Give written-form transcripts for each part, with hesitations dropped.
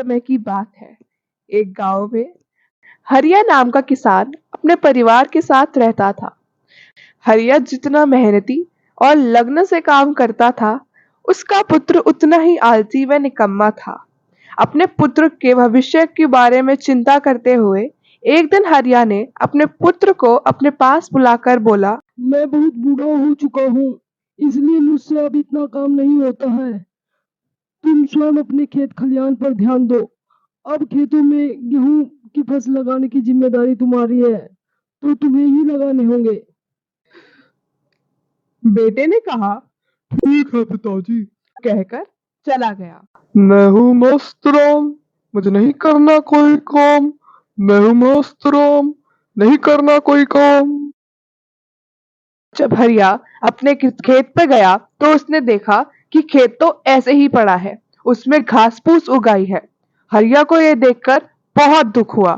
समय की बात है। एक गांव में हरिया नाम का किसान अपने परिवार के साथ रहता था। हरिया जितना मेहनती और लगन से काम करता था, उसका पुत्र उतना ही आलसी व निकम्मा था। अपने पुत्र के भविष्य के बारे में चिंता करते हुए एक दिन हरिया ने अपने पुत्र को अपने पास बुलाकर बोला, मैं बहुत बूढ़ा हो चुका हूँ, इसलिए मुझसे अब इतना काम नहीं होता है। तुम स्वयं अपने खेत खलिहान पर ध्यान दो। अब खेतों में गेहूं की फसल लगाने की जिम्मेदारी तुम्हारी है, तो तुम्हें ही लगाने होंगे। बेटे ने कहा, ठीक है पिताजी। कहकर चला गया। मैं हूँ मस्तराम, मुझे नहीं करना कोई काम। मैं हूँ मस्तराम, नहीं करना कोई काम। जब हरिया अपने खेत पे गया तो उसने देखा कि खेत तो ऐसे ही पड़ा है, उसमें घास फूस उगाई है। हरिया को यह देखकर बहुत दुख हुआ।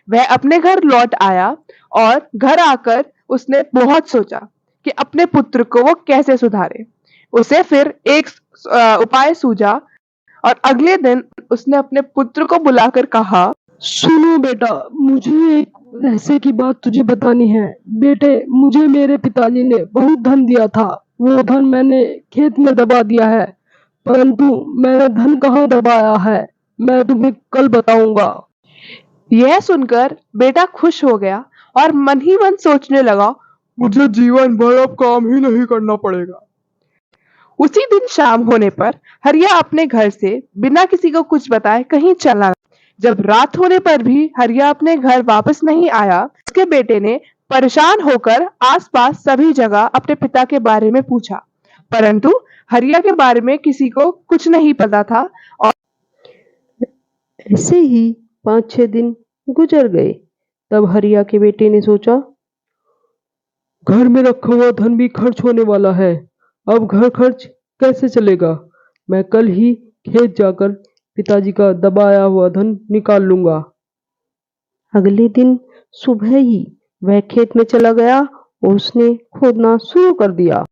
वह अपने घर लौट आया और घर आकर उसने बहुत सोचा कि अपने पुत्र को वो कैसे सुधारे। उसे फिर एक उपाय सूझा और अगले दिन उसने अपने पुत्र को बुलाकर कहा, सुनो बेटा, मुझे एक रहस्य की बात तुझे बतानी है। बेटे, मुझे मेरे पिताजी ने बहुत धन दिया था। वो धन मैंने खेत में दबा दिया है, परंतु मैंने धन कहाँ दबाया है, मैं तुम्हें कल बताऊंगा। यह सुनकर बेटा खुश हो गया और मन ही मन सोचने लगा, मुझे जीवन भर अब काम ही नहीं करना पड़ेगा। उसी दिन शाम होने पर हरिया अपने घर से बिना किसी को कुछ बताए कहीं चला। जब रात होने पर भी हरिया अपने घर वापस नहीं आया, उसके बेटे ने परेशान होकर आसपास सभी जगह अपने पिता के बारे में पूछा, परंतु हरिया के बारे में किसी को कुछ नहीं पता था। और ऐसे ही 5-6 दिन गुजर गए। तब हरिया के बेटे ने सोचा, घर में रखा हुआ धन भी खर्च होने वाला है। अब घर खर्च कैसे चलेगा? मैं कल ही खेत जाकर पिताजी का दबाया हुआ धन निकाल लूंगा। अगले दिन सुबह ही वह खेत में चला गया और उसने खोदना शुरू कर दिया।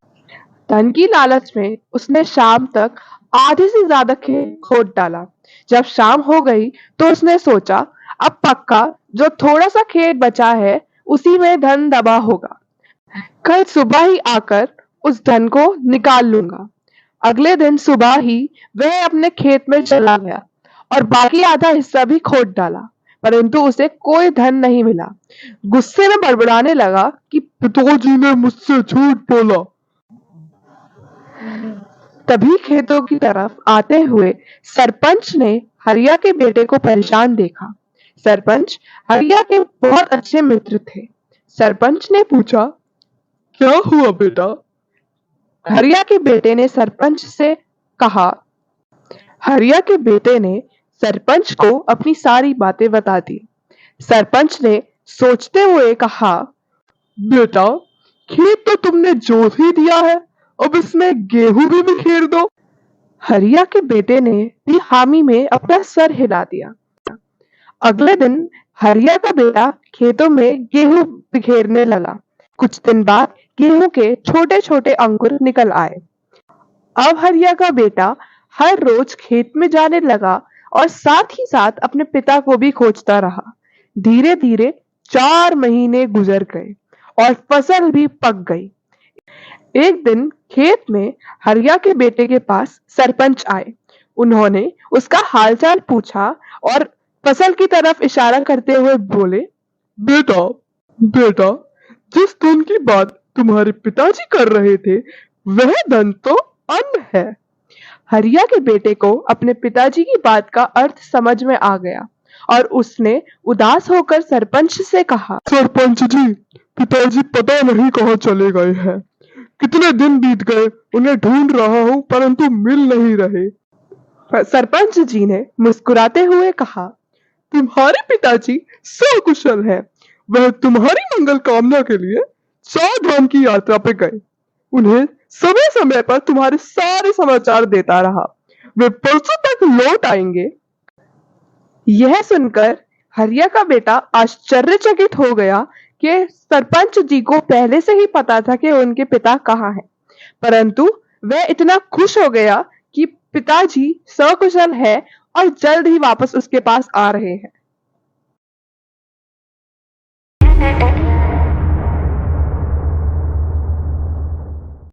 धन की लालच में उसने शाम तक आधे से ज्यादा खेत खोद डाला। जब शाम हो गई तो उसने सोचा, अब पक्का जो थोड़ा सा खेत बचा है उसी में धन दबा होगा। कल सुबह ही आकर उस धन को निकाल लूंगा। अगले दिन सुबह ही वह अपने खेत में चला गया और बाकी आधा हिस्सा भी खोद डाला, परंतु उसे कोई धन नहीं मिला। गुस्से में बड़बड़ाने लगा कि पिताजी ने मुझसे झूठ बोला। तभी खेतों की तरफ आते हुए सरपंच ने हरिया के बेटे को परेशान देखा। सरपंच हरिया के बहुत अच्छे मित्र थे। सरपंच ने पूछा, क्या हुआ बेटा? हरिया के बेटे ने सरपंच से कहा। हरिया के बेटे ने सरपंच को अपनी सारी बातें बता दी। सरपंच ने सोचते हुए कहा, बेटा, खेत तो तुमने जोत ही दिया है, अब इसमें गेहूं भी बिखेर दो। हरिया के बेटे ने भी हामी में अपना सर हिला दिया। अगले दिन हरिया का बेटा खेतों में गेहूं बिखेरने लगा। कुछ दिन बाद गेहूं के छोटे छोटे अंकुर निकल आए। अब हरिया का बेटा हर रोज खेत में जाने लगा और साथ ही साथ अपने पिता को भी खोजता रहा। धीरे धीरे 4 महीने गुजर गए और फसल भी पक गई। एक दिन खेत में हरिया के बेटे के पास सरपंच आए। उन्होंने उसका हालचाल पूछा और फसल की तरफ इशारा करते हुए बोले, बेटा, बेटा, जिस धन की बात तुम्हारे पिताजी कर रहे थे, वह धन तो अन्न है। हरिया के बेटे को अपने पिताजी की बात का अर्थ समझ में आ गया और उसने उदास होकर सरपंच से कहा, सरपंच जी, पिताजी पता नहीं कहाँ चले गए हैं। कितने दिन बीत गए, उन्हें ढूंढ रहा हूँ परंतु मिल नहीं रहे। सरपंच जी ने मुस्कुराते हुए कहा, तुम्हारे पिताजी सकुशल हैं। वह तुम्हारी मंगल कामना के लिए 4 धाम की यात्रा पे गए। उन्हें समय समय पर तुम्हारे सारे समाचार देता रहा। वे परसों तक लौट आएंगे। यह सुनकर हरिया का बेटा आश्चर्यचकित हो गया कि सरपंच जी को पहले से ही पता था कि उनके पिता कहाँ हैं, परंतु वह इतना खुश हो गया कि पिताजी सकुशल है और जल्द ही वापस उसके पास आ रहे हैं।